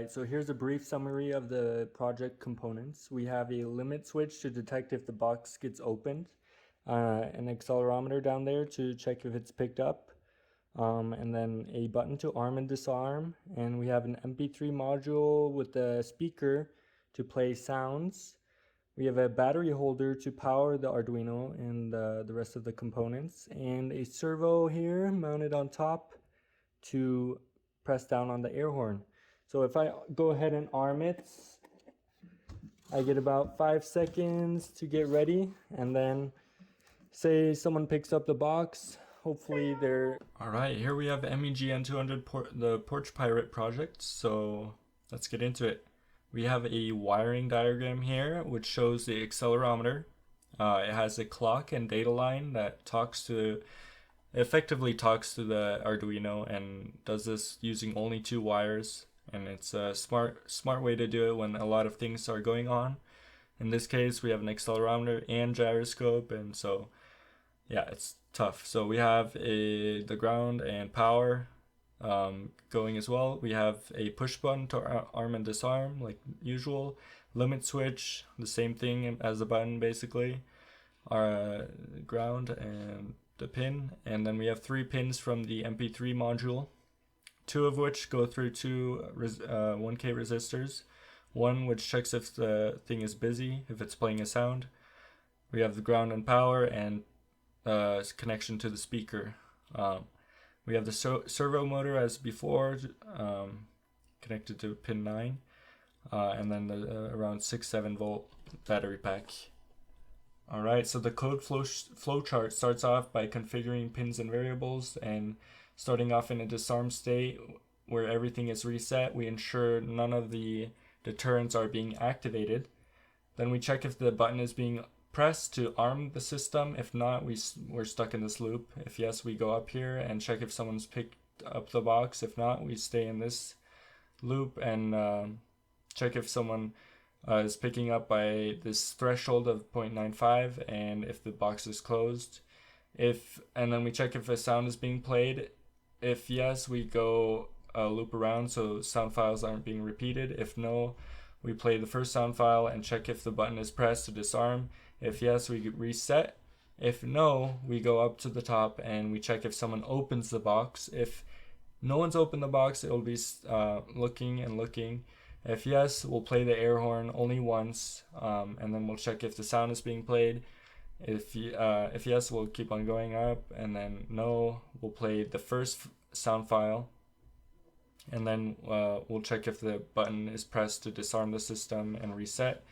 Alright, so here's a brief summary of the project components. We have a limit switch to detect if the box gets opened, an accelerometer down there to check if it's picked up, and then a button to arm and disarm, and we have an MP3 module with a speaker to play sounds. We have a battery holder to power the Arduino and the rest of the components, and a servo here mounted on top to press down on the air horn. So if I go ahead and arm it, I get about 5 seconds to get ready, and then say someone picks up the box, hopefully they're... Alright, here we have MEGN200, the Porch Pirate project, so let's get into it. We have a wiring diagram here which shows the accelerometer. It has a clock and data line that effectively talks to the Arduino and does this using only 2 wires. And it's a smart way to do it when a lot of things are going on. In this case, we have an accelerometer and gyroscope, and so yeah, it's tough. So we have the ground and power going as well. We have a push button to arm and disarm like usual. Limit switch, the same thing as the button basically. Our ground and the pin, and then we have 3 pins from the MP3 module. 2 of which go through 2 1K resistors, one which checks if the thing is busy, if it's playing a sound. We have the ground and power and connection to the speaker. We have the servo motor as before, connected to pin 9, and then the around 6-7 volt battery pack. Alright, so the code flow chart starts off by configuring pins and variables, and starting off in a disarm state where everything is reset. We ensure none of the deterrents are being activated. Then we check if the button is being pressed to arm the system. If not, we're stuck in this loop. If yes, we go up here and check if someone's picked up the box. If not, we stay in this loop and check if someone is picking up by this threshold of 0.95 and if the box is closed. And then we check if a sound is being played. If yes, we go loop around so sound files aren't being repeated. If no, we play the first sound file and check if the button is pressed to disarm. If yes, we reset. If no, we go up to the top and we check if someone opens the box. If no one's opened the box, it'll be looking and looking. If yes, we'll play the air horn only once, and then we'll check if the sound is being played. If yes, we'll keep on going up, and then no, we'll play the first sound file, and then we'll check if the button is pressed to disarm the system and reset.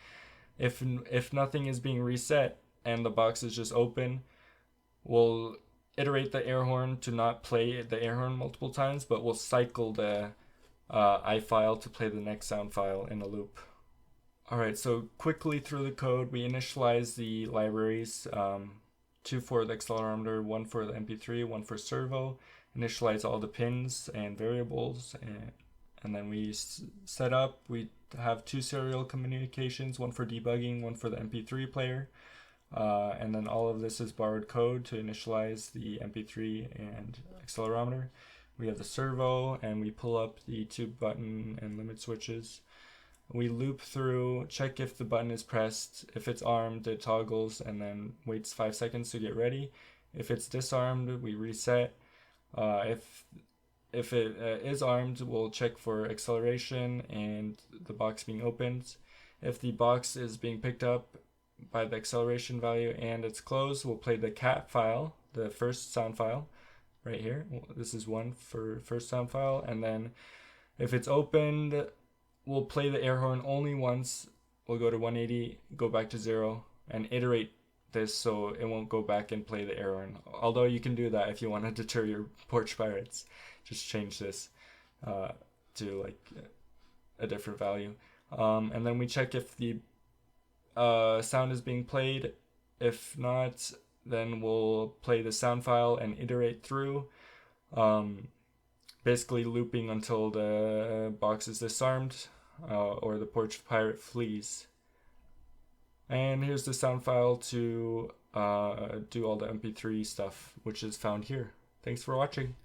If nothing is being reset and the box is just open, we'll iterate the air horn to not play the air horn multiple times, but we'll cycle the I file to play the next sound file in a loop. Alright, so quickly through the code, we initialize the libraries, 2 for the accelerometer, 1 for the MP3, 1 for servo, initialize all the pins and variables, and then we set up. We have 2 serial communications, 1 for debugging, 1 for the MP3 player, and then all of this is borrowed code to initialize the MP3 and accelerometer. We have the servo, and we pull up the 2 button and limit switches. We loop through, check if the button is pressed. If it's armed, it toggles and then waits 5 seconds to get ready. If it's disarmed, we reset. If it is armed, we'll check for acceleration and the box being opened. If the box is being picked up by the acceleration value and it's closed, we'll play the cat file, the first sound file right here. This is 1 for first sound file, and then if it's opened, we'll play the air horn only once. We'll go to 180, go back to 0, and iterate this so it won't go back and play the air horn. Although you can do that if you want to deter your Porch Pirates. Just change this to like a different value. And then we check if the sound is being played. If not, then we'll play the sound file and iterate through. Basically looping until the box is disarmed or the Porch Pirate flees. And here's the sound file to do all the MP3 stuff, which is found here. Thanks for watching.